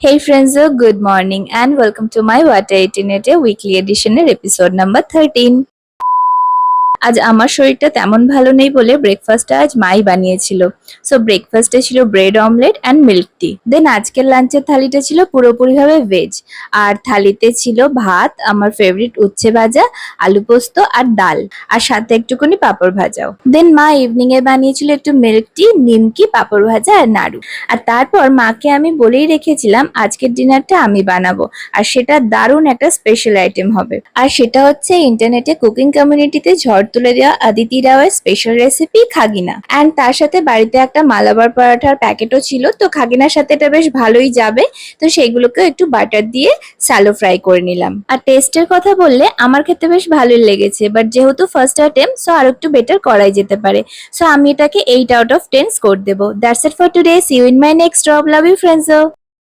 Hey friends, good morning and welcome to my Water 18 weekly edition episode number 13. আজ আমার শরীরটা তেমন ভালো নেই বলে ব্রেকফাস্টটা আজ মাই বানিয়েছিল। সো ব্রেকফাস্টে ছিল bread omelette and milk tea. Then আজকের লাঞ্চের থালিটা ছিল পুরোপুরিভাবে ভেজ। আর থালিতে ছিল ভাত, আমার ফেভারিট উচ্ছে ভাজা, আলু পোস্ত আর ডাল, আর সাথে একটুখানি পাঁপড় ভাজাও। দেন মা ইভিনিং এ বানিয়েছিল একটু মিল্ক টি, নিমকি, পাঁপড় ভাজা আর নাড়ু। আর তারপর মাকে আমি বলেই রেখেছিলাম আজকের ডিনারটা আমি বানাবো, আর সেটা দারুণ একটা স্পেশাল আইটেম হবে। আর সেটা হচ্ছে ইন্টারনেটে কুকিং কমিউনিটিতে ঝড় তুলে দেওয়া Aditi রাওয়ের special recipe khagina. And তার সাথে বাড়িতে একটা মালাবার পরাঠার প্যাকেটও ছিল, তো খাগিনার সাথে এটা বেশ ভালোই যাবে। তো সেইগুলোকে একটু বাটার দিয়ে স্যালো ফ্রাই করে নিলাম। আর টেস্টের কথা বললে আমার খেতে বেশ ভালোই লেগেছে, বাট যেহেতু ফার্স্ট অ্যাটেম্প সো আর একটু বেটার করাই যেতে পারে। সো আমি এটাকে 8 out of 10 স্কোর দেবো। That's it for today. See you in my next job. Love you friends.